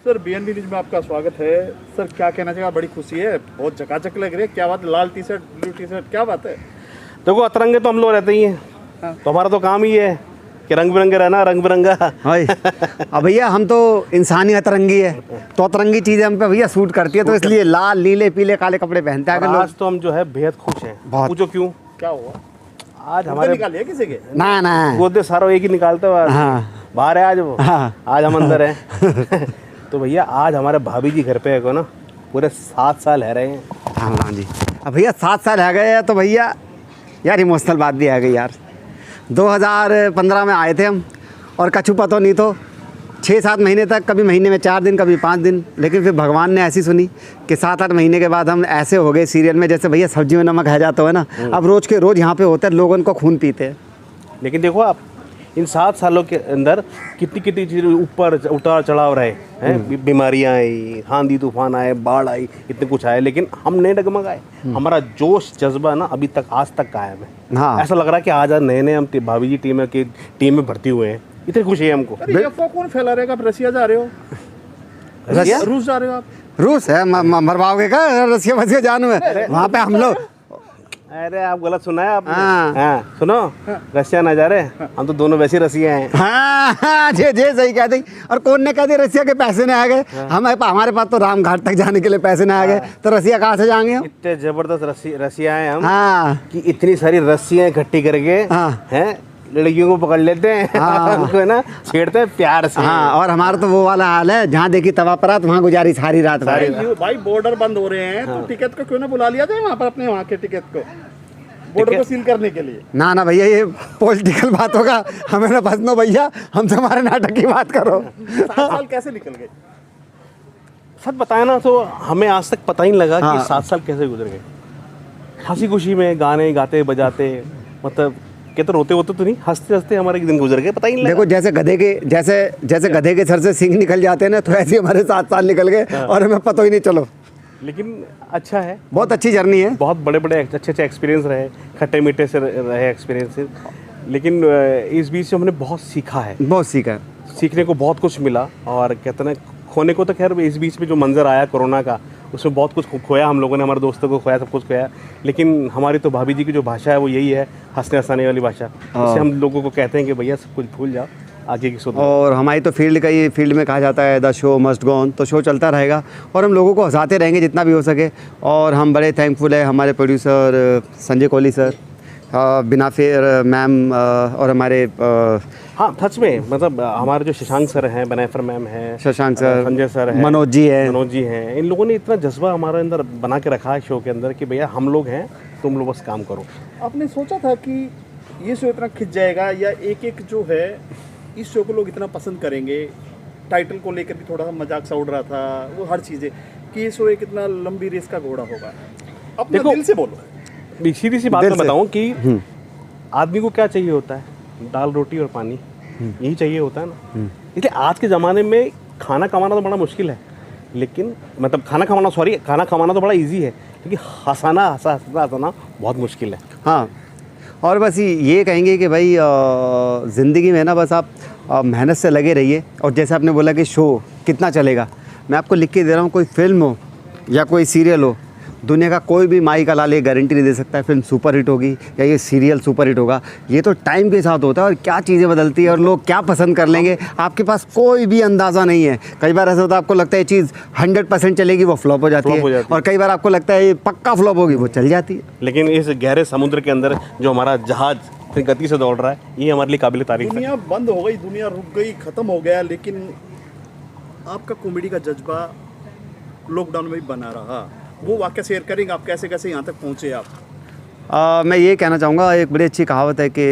Sir BNB news में आपका स्वागत है। सर क्या कहना चाहिए, बड़ी खुशी है, बहुत चकाचक लग रही है, क्या बात, लाल T shirt blue T shirt, क्या बात है? देखो अतरंगे तो हम लोग रहते ही हैं। हाँ। तो हमारा तो काम ही है कि रंग बिरंगे रहना, रंग बिरंगा। भाई अब भैया हम तो इंसानी अतरंगी है, तो अतरंगी चीज़ें हम पे भैया सूट करती है, तो इसलिए लाल नीले पीले काले कपड़े पहनते हैं। और अगर लोग आज तो हम जो है बेहद खुश हैं। बहुत। पूछो क्यों? क्या हुआ? आज हमारे हमारे निकालिए किसी के? ना ना गोदे सारा एक ही निकालते हुए हाँ। बाहर है आज वो। हाँ। आज हम अंदर हैं। तो भैया आज हमारे भाभी जी घर पे है को ना पूरे 7 साल है रहे हैं। हाँ जी। अब भैया 7 साल है गए हैं, तो भैया यार इमोशनल बात भी आ गई यार। 2015 में आए थे हम, और कछु पता नहीं तो 6-7 महीने तक, कभी महीने में 4 दिन, कभी 5 दिन, लेकिन फिर भगवान ने ऐसी सुनी कि 7-8 महीने के बाद हम ऐसे हो गए सीरियल में, जैसे भैया सब्जी में नमक है जाता है ना, अब रोज़ के रोज़ यहाँ पे होते हैं, लोगों को खून पीते हैं। लेकिन देखो आप इन 7 सालों के अंदर कितनी कितनी चीज़ें ऊपर उतार चढ़ाव रहे हैं। बीमारियां आई, आंधी तूफान आए, बाढ़ आई, इतने कुछ आए, लेकिन हम नहीं डगमगाए। हमारा जोश जज्बा ना अभी तक आज तक कायम है। हाँ। ऐसा लग रहा है कि आज नए हम भाभी जी टीम में भर्ती हुए हैं। इतनी खुशी है हमको। अरे ये अफवाह कौन फैला रहेगा? आप रसिया जा रहे हो, रसिया? रूस जा रहे हो आप? रूस है, मरवाओगे क्या रसिया वसिया जान में? वहाँ पे हम लोग, अरे आप गलत सुना है आपने। हाँ। हाँ, सुनो रसिया ना जा रहे, हम तो दोनों वैसे रसिया हैं। हाँ जे सही कह दी। और कौन ने कह दी रसिया के पैसे नहीं आ गए? हमारे पास तो राम घाट तक जाने के लिए पैसे नहीं आ गए, तो रसिया कहाँ से जाएंगे हम? इतने जबरदस्त रसिया हैं हम। हाँ कि इतनी सारी रस्सियाँ इकट्ठी करके हाँ। हैं लड़कियों को पकड़ लेते हैं। हाँ। उनको है ना छेड़ते हैं प्यार से। हाँ। और हमारा तो वो वाला हाल है, जहाँ देखी तवा परात वहाँ गुजारी सारी रात भर। भाई बॉर्डर बंद हो रहे हैं, तो टिकट को क्यों ना बुला लिया जाए वहाँ पर, अपने वहाँ के टिकट को, बॉर्डर को सील करने के लिए? ना ना भैया, ये पॉलिटिकल बात होगा, हमें ना फंसनो भैया, हमसे हमारे नाटक की बात करो। 7 साल कैसे निकल गए? सच बताया ना तो हमें आज तक पता ही नहीं लगा हाँ। कि 7 साल कैसे गुजर गए। हंसी खुशी में गाने गाते बजाते, मतलब कहते रोते होते तो नहीं, हंसते हंसते हमारे दिन गुजर गए, पता ही नहीं लगा। देखो जैसे गधे के सर से सींग निकल जाते हैं ना, तो ऐसे ही हमारे 7 साल निकल गए और हमें पता ही नहीं चलो। लेकिन अच्छा है, बहुत अच्छी जर्नी है। बहुत बड़े बड़े अच्छे एक्सपीरियंस रहे, खट्टे मीठे से रहे एक्सपीरियंसेस। लेकिन इस बीच से हमने बहुत सीखा है, बहुत सीखा, सीखने को बहुत कुछ मिला। और कहते ना खोने को तो खैर इस बीच में जो मंजर आया कोरोना का, उसमें बहुत कुछ खोया हम लोगों ने, हमारे दोस्तों को खोया, सब कुछ खोया। लेकिन हमारी तो भाभी जी की जो भाषा है वो यही है, हंसने हंसाने वाली भाषा। इससे हम लोगों को कहते हैं कि भैया सब कुछ भूल जाओ, आगे की सोचो। और हमारी तो फील्ड में कहा जाता है the show must go on, तो शो चलता रहेगा और हम लोगों को हंसाते रहेंगे जितना भी हो सके। और हम बड़े थैंकफुल है हमारे प्रोड्यूसर संजय कोहली सर, बिना फिर मैम, और हमारे हाँ सच में, मतलब हमारे जो शशांक सर हैं, बनाफर मैम हैं, शशांक सर, संजय सर हैं, मनोज जी हैं, इन लोगों ने इतना जज्बा हमारे अंदर बना के रखा है शो के अंदर कि भैया हम लोग हैं, तुम लोग बस काम करो। आपने सोचा था कि ये शो इतना खिंच जाएगा, या एक जो है इस शो को लोग इतना पसंद करेंगे? टाइटल को लेकर भी थोड़ा सा मजाक सा उड़ रहा था, वो हर चीज़ें, कि ये शो एक इतना लंबी रेस का घोड़ा होगा। अपने देखो, दिल से बोलो। सीधी सी बात मैं बताऊं कि आदमी को क्या चाहिए होता है, दाल रोटी और पानी, यही चाहिए होता है ना। इसलिए आज के ज़माने में खाना कमाना तो बड़ा मुश्किल है, लेकिन मतलब खाना कमाना तो बड़ा इजी है, लेकिन हंसाना बहुत मुश्किल है। हाँ। और बस ये कहेंगे कि भाई ज़िंदगी में ना बस आप मेहनत से लगे रहिए। और जैसे आपने बोला कि शो कितना चलेगा, मैं आपको लिख के दे रहा हूँ, कोई फिल्म हो या कोई सीरियल हो, दुनिया का कोई भी माई का लाल ये गारंटी नहीं दे सकता है फिल्म सुपर हिट होगी या ये सीरियल सुपर हिट होगा। ये तो टाइम के साथ होता है और क्या चीज़ें बदलती है और लोग क्या पसंद कर लेंगे, आपके पास कोई भी अंदाज़ा नहीं है। कई बार ऐसा होता है आपको लगता है ये चीज़ 100% चलेगी, वो फ्लॉप हो जाती है। और कई बार आपको लगता है ये पक्का फ्लॉप होगी, वो चल जाती है। लेकिन इस गहरे समुद्र के अंदर जो हमारा जहाज इतनी गति से दौड़ रहा है, ये हमारे लिए काबिल तारीफ है। दुनिया बंद हो गई, दुनिया रुक गई, खत्म हो गया, लेकिन आपका कॉमेडी का जज्बा लॉकडाउन में भी बना रहा। वो वाकया शेयर करेंगे आप, कैसे कैसे यहाँ तक पहुँचे आप? मैं ये कहना चाहूँगा, एक बड़ी अच्छी कहावत है कि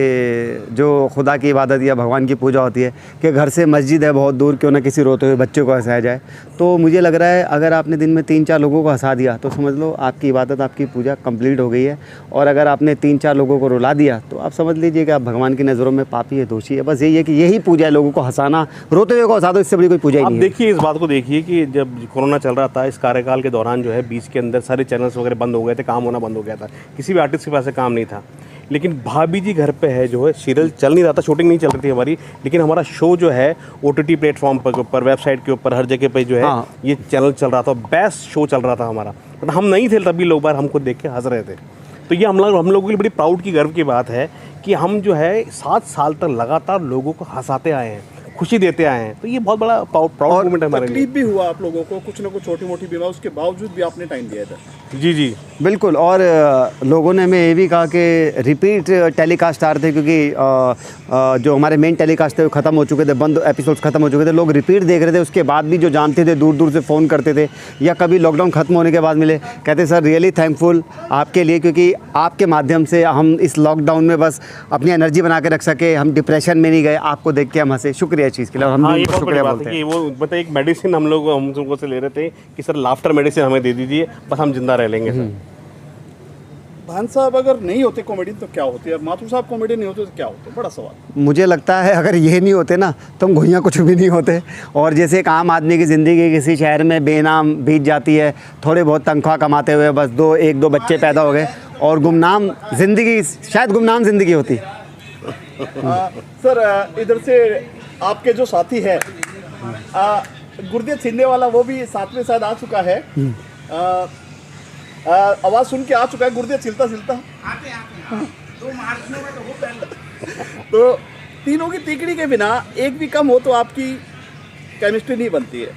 जो खुदा की इबादत या भगवान की पूजा होती है कि घर से मस्जिद है बहुत दूर, क्यों ना किसी रोते हुए बच्चे को हंसाया जाए। तो मुझे लग रहा है अगर आपने दिन में 3-4 लोगों को हंसा दिया तो समझ लो आपकी इबादत, आपकी पूजा कंप्लीट हो गई है। और अगर आपने 3-4 लोगों को रुला दिया तो आप समझ लीजिए कि आप भगवान की नज़रों में पापी है, दोषी है। बस यही है कि यही पूजा है, लोगों को हंसाना, रोते हुए को हंसा दो, इससे बड़ी कोई पूजा ही आप नहीं है। देखिए, इस बात को देखिए कि जब कोरोना चल रहा था, इस कार्यकाल के दौरान जो है बीच के अंदर सारे चैनल्स वगैरह बंद हो गए थे, काम होना बंद हो गया था, किसी भी आर्टिस्ट के पास काम नहीं था। लेकिन भाभी जी घर पे है जो है, सीरियल चल नहीं रहा था, शूटिंग नहीं चल रही थी हमारी, लेकिन हमारा शो जो है OTT प्लेटफॉर्म पर ऊपर, वेबसाइट के ऊपर, हर जगह पे जो है हाँ। ये चैनल चल रहा था, बेस्ट शो चल रहा था हमारा। मतलब हम नहीं थे तभी लोग बार हमको देख के हंस रहे थे। तो ये हम लोगों के लिए बड़ी प्राउड की, गर्व की बात है कि हम जो है 7 साल तक लगातार लोगों को हंसाते आए हैं, खुशी देते आए हैं। तो ये बहुत बड़ा प्राउड मोमेंट है हमारे लिए। तकलीफ भी हुआ आप लोगों को, कुछ ना कुछ छोटी मोटी बीमारी, उसके बावजूद भी आपने टाइम दिया था। जी जी बिल्कुल। और लोगों ने हमें ये भी कहा कि रिपीट टेलीकास्ट आ रहे थे, क्योंकि जो हमारे मेन टेलीकास्ट थे वो ख़त्म हो चुके थे, बंद एपिसोड्स ख़त्म हो चुके थे, लोग रिपीट देख रहे थे। उसके बाद भी जो जानते थे दूर दूर से फ़ोन करते थे, या कभी लॉकडाउन ख़त्म होने के बाद मिले, कहते सर रियली थैंकफुल आपके लिए, क्योंकि आपके माध्यम से हम इस लॉकडाउन में बस अपनी एनर्जी बना के रख सके, हम डिप्रेशन में नहीं गए, आपको देख के हम हंसे। शुक्रिया इस चीज़ के लिए, और हम हाँ, भी ये उनको बहुत बड़ी शुक्रिया बात बोलते है हैं। कि वो मतलब एक मेडिसिन हम लोगों से ले रहे थे कि सर लाफ्टर मेडिसिन हमें दे दीजिए, बस हम जिंदा रह लेंगे सर। भान साहब अगर नहीं होते कॉमेडियन तो क्या होते, और माथुर साहब कॉमेडियन नहीं होते तो क्या होते? बड़ा सवाल। मुझे लगता है अगर ये नहीं होते ना तो हम घुइयाँ कुछ भी नहीं होते। और जैसे एक आम आदमी की ज़िंदगी किसी शहर में बेनाम बीत जाती है, थोड़े बहुत तनख्वाह कमाते हुए, बस 1-2 बच्चे पैदा हो गए, और गुमनाम ज़िंदगी, शायद गुमनाम ज़िंदगी होती। सर इधर से आपके जो साथी है गुर्दे छीनने वाला, वो भी साथ में शायद आ चुका है। आवाज़ सुन के आ चुका है, गुर्दे छिलता छिलता। तो तीनों की तिकड़ी के बिना एक भी कम हो तो आपकी केमिस्ट्री नहीं बनती है।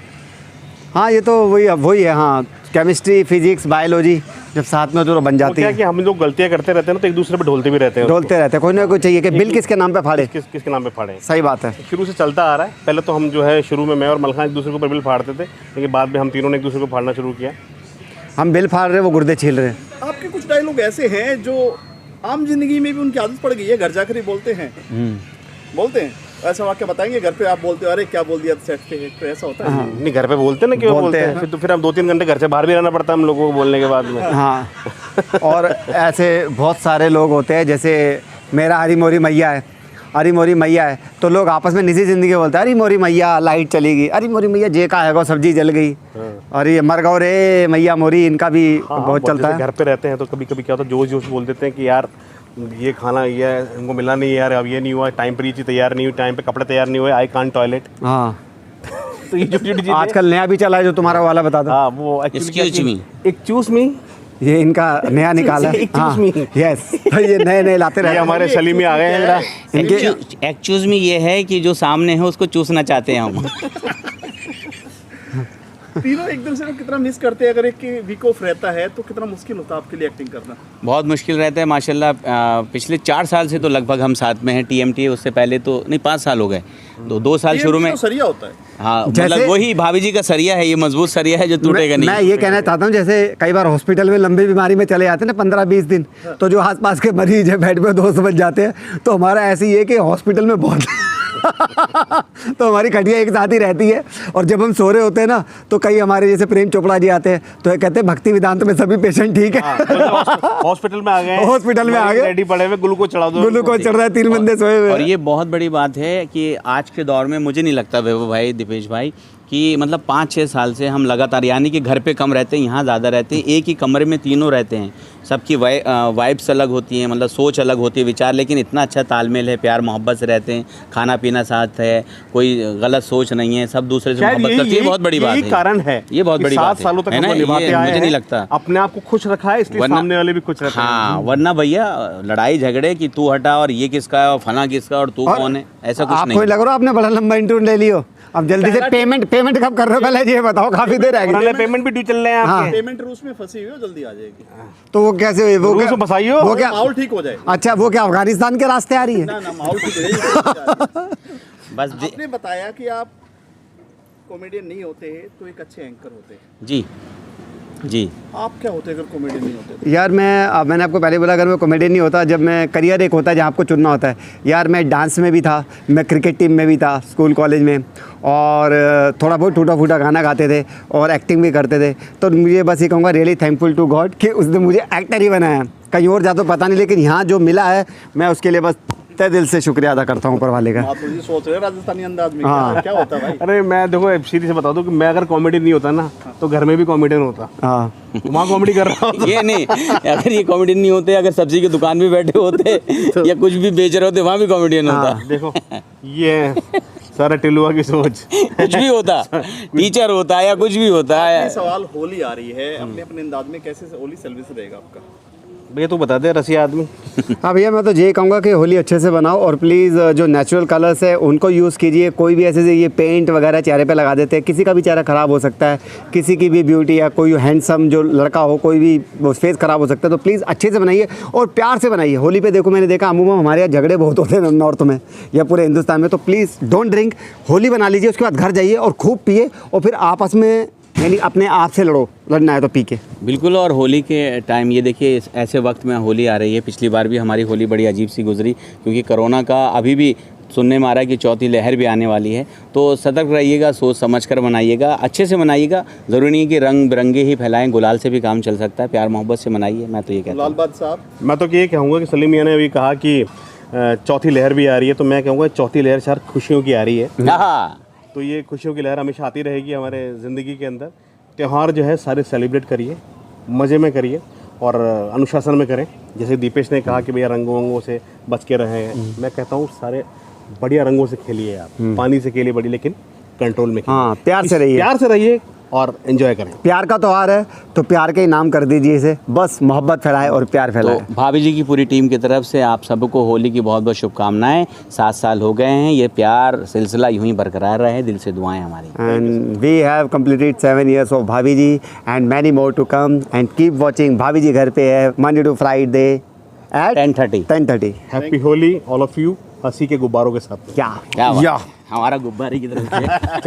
हाँ, ये तो वही है। हाँ, केमिस्ट्री, फिजिक्स, बायोलॉजी जब साथ में तो बन जाती क्या है। कि हम लोग गलतियां करते रहते हैं ना, तो एक दूसरे पे ढोलते भी रहते हैं, डोलते रहते हैं, कोई ना कोई चाहिए कि बिल किसके नाम पे फाड़े। किसके नाम पे फाड़े। सही बात है। शुरू से चलता आ रहा है। पहले तो हम जो है शुरू में मैं और मलखान एक दूसरे को ऊपर बिल फाड़ते थे, लेकिन बाद में हम तीनों ने एक दूसरे को फाड़ना शुरू किया। हम बिल फाड़ रहे हैं, वो गुर्दे छील रहे हैं। आपके कुछ डायलॉग ऐसे हैं जो आम जिंदगी में भी उनकी आदत पड़ गई है, घर जाकर ही बोलते हैं। बोलते हैं ऐसा वाक्य बताएंगे, घर पे आप बोलते हो अरे क्या बोल दिया सेट पे, तो ऐसा होता है? नहीं, घर पे बोलते ना, क्यों बोलते हैं। फिर हम 2-3 घंटे घर से बाहर भी रहना पड़ता है हम लोगों को बोलने के बाद में। हाँ, और ऐसे बहुत सारे लोग होते हैं, जैसे मेरा हरी मोरी मैया है, हरी मोरी मैया है, तो लोग आपस में निजी ज़िंदगी बोलते हैं, अरे मोरी मैया लाइट चली गई, अरे मोरी मैया जे का है वो सब्जी जल गई, और ये मर गौ रे मैया मोरी, इनका भी बहुत चलता है। घर पे रहते हैं तो कभी कभी क्या होता है, जोश जोश बोल देते हैं कि यार ये खाना ये हमको मिला नहीं यार, अब ये नहीं हुआ, टाइम पर ये चीज़ तैयार नहीं हुई, टाइम पे कपड़े तैयार नहीं हुए, आई कांट टॉयलेट। हाँ, तो ये छोटी आजकल नया भी चला है जो तुम्हारा वाला बता दो। हाँ, वो Excuse me. एक्सक्यूज मी, ये इनका नया निकाला है। Excuse me. यस, तो ये नए लाते ये रहते हैं। हमारे सलीमी आ गए हैं जरा। इनके एक्चुअली में ये है कि जो सामने है उसको चूसना चाहते हैं हम। तीनों एकदम से कितना मिस करते हैं, अगर एक वीक ऑफ रहता है तो कितना मुश्किल होता है आपके लिए एक्टिंग करना? बहुत मुश्किल रहता है माशाल्लाह। पिछले 4 साल से तो लगभग हम साथ में हैं। TMT उससे पहले तो नहीं, 5 साल हो गए। 2 साल शुरू में। तो सरिया होता है। हाँ, जैसे- मतलब वही भाभी जी का सरिया है, ये मजबूत सरिया है जो टूटेगा मैं नहीं। ये कहना चाहता हूँ, जैसे कई बार हॉस्पिटल में लंबी बीमारी में चले जाते हैं ना 15-20 दिन, तो जो आसपास के मरीज है बेड पे दोस्त बन जाते हैं, तो हमारा ऐसे ही है कि हॉस्पिटल में बहुत तो हमारी खटिया एक साथ ही रहती है, और जब हम सो रहे होते हैं ना तो कई हमारे जैसे प्रेम चोपड़ा जी आते हैं, तो ये कहते हैं भक्ति वेदांत में सभी पेशेंट ठीक है। हॉस्पिटल में आ गए, हॉस्पिटल में आ गए, रेडी पड़े हुए, ग्लूकोज चढ़ा दो, ग्लूकोज चढ़ रहा है, 3 बंदे सोए हुए और हैं। ये बहुत बड़ी बात है कि आज के दौर में मुझे नहीं लगता वैभव भाई, दीपेश भाई, कि मतलब 5-6 साल से हम लगातार, यानी कि घर पे कम रहते हैं, यहाँ ज़्यादा रहते हैं, एक ही कमरे में तीनों रहते हैं। सबकी वाइब्स अलग होती हैं, मतलब सोच अलग होती है, विचार, लेकिन इतना अच्छा तालमेल है, प्यार मोहब्बत से रहते हैं, खाना पीना साथ है, कोई गलत सोच नहीं है, सब दूसरे से मोहब्बत करते हैं। ये बहुत बड़ी बात है। यही कारण है, ये बहुत बड़ी बात है। 7 सालों तक है ना, हम निभाते ये आए मुझे हैं। नहीं लगता अपने आप को खुश रखा है, इसलिए सामने वाले भी खुश रहते हैं। हाँ, वरना भैया लड़ाई झगड़े कि तू हटा और ये किसका है और फला किसका और तू कौन है, ऐसा कुछ नहीं आपको लग रहा है आपने बड़ा लंबा इंटरव्यू ले लियो, अब जल्दी से पेमेंट कब कर रहे हो, पहले ये बताओ, काफी देर है। पुराने पेमेंट भी ड्यू चल रहे हैं आपके। पेमेंट रूस में फंसी हुई हो, जल्दी आ जाएगी। तो वो कैसे हुई? वो रूस क्या में फंसाइयो। वो क्या माहौल ठीक हो जाए। अच्छा, वो क्या अफगानिस्तान के रास्ते आ रही है? ना माहौल ठीक हो जाए। बस आपने बताया कि आप कॉमेडियन नहीं होते हैं तो एक अच्छे एंकर होते हैं। जी जी। आप क्या होते अगर कॉमेडियन नहीं होते? यार मैंने आपको पहले बोला, अगर मैं कॉमेडियन नहीं होता, जब मैं करियर एक होता है जहाँ आपको चुनना होता है। यार मैं डांस में भी था, मैं क्रिकेट टीम में भी था स्कूल कॉलेज में, और थोड़ा बहुत टूटा फूटा गाना गाते थे और एक्टिंग भी करते थे। तो मुझे बस ये कहूँगा, रियली थैंकफुल टू गॉड कि उसने मुझे एक्टर ही बनाया। कहीं और जा तो पता नहीं, लेकिन यहाँ जो मिला है मैं उसके लिए बस तहे दिल से शुक्रिया अदा करता हूँ ऊपर वाले का। माथुर जी सोच रहे हैं राजस्थानी अंदाज में, हाँ। क्या होता है भाई? अरे मैं देखो सीधी से बता दूं कि मैं अगर कॉमेडी नहीं होता ना तो घर में भी कॉमेडियन होता, हाँ वहाँ कॉमेडी कर रहा होता। ये नहीं, अगर ये कॉमेडियन नहीं होते, अगर सब्जी की दुकान पे बैठे होते या कुछ भी बेच रहे होते, वहाँ भी कॉमेडियन होता। देखो ये सारा टिल्लुआ की सोच। कुछ भी होता, टीचर होता है या कुछ भी होता ये है। सवाल, होली आ रही है, अपने अपने अंदाज में कैसे होली सेलिब्रेशन रहेगा आपका? भैया तू बता दे, रसिया आदमी। हाँ भैया, मैं तो यही कहूँगा कि होली अच्छे से बनाओ और प्लीज़ जो नेचुरल कलर्स है उनको यूज़ कीजिए। कोई भी ऐसे ये पेंट वगैरह चेहरे पे लगा देते हैं, किसी का भी चेहरा ख़राब हो सकता है, किसी की भी ब्यूटी या कोई हैंडसम जो लड़का हो कोई भी वो फेस ख़राब हो सकता है। तो प्लीज़ अच्छे से बनाइए और प्यार से बनाइए। होली पे देखो, मैंने देखा अमूमन हमारे यहाँ झगड़े बहुत होते हैं नॉर्थ में या पूरे हिंदुस्तान में। तो प्लीज़ डोंट ड्रिंक, होली बना लीजिए, उसके बाद घर जाइए और खूब पिए और फिर आपस में यानी अपने आप से लड़ो, लड़ना है तो पी के। बिल्कुल। और होली के टाइम ये देखिए, ऐसे वक्त में होली आ रही है। पिछली बार भी हमारी होली बड़ी अजीब सी गुजरी, क्योंकि कोरोना का अभी भी सुनने में आ रहा है कि चौथी लहर भी आने वाली है। तो सतर्क रहिएगा, सोच समझ कर मनाइएगा, अच्छे से मनाइएगा। ज़रूरी नहीं है कि रंग बिरंगे ही फैलाएं, गुलाल से भी काम चल सकता है। प्यार मोहब्बत से मनाइए, मैं तो ये कहता लाल हूँ। बात साहब, मैं तो ये कहूँगा कि सलीम मियाँ ने अभी कहा कि चौथी लहर भी आ रही है, तो मैं कहूँगा चौथी लहर शायद खुशियों की आ रही है। हाँ, तो ये खुशियों की लहर हमेशा आती रहेगी हमारे ज़िंदगी के अंदर। त्यौहार जो है सारे सेलिब्रेट करिए, मज़े में करिए और अनुशासन में करें। जैसे दीपेश ने कहा कि भैया रंगों वंगों से बच के रहें, मैं कहता हूँ सारे बढ़िया रंगों से खेलिए आप, पानी से खेलिए बड़ी, लेकिन कंट्रोल में खेलिए। हाँ, प्यार से रहिए, प्यार से रहिए और एंजॉय करें। प्यार का त्यौहार है तो प्यार के इनाम कर दीजिए इसे, बस मोहब्बत फैलाए और प्यार फैलाए। तो भाभी जी की पूरी टीम की तरफ से आप सबको होली की बहुत बहुत शुभकामनाएं। 7 साल हो गए हैं, ये प्यार सिलसिला यूं ही बरकरार रहे, दिल से दुआएं हमारी। And we have completed 7 years of भाभी जी and many more to come and keep watching। भाभी जी घर पे है Monday to Friday at 10:30। Happy Holi all of you, हंसी के गुब्बारों के साथ। क्या क्या बात या है। हमारा गुब्बारे की तरफ से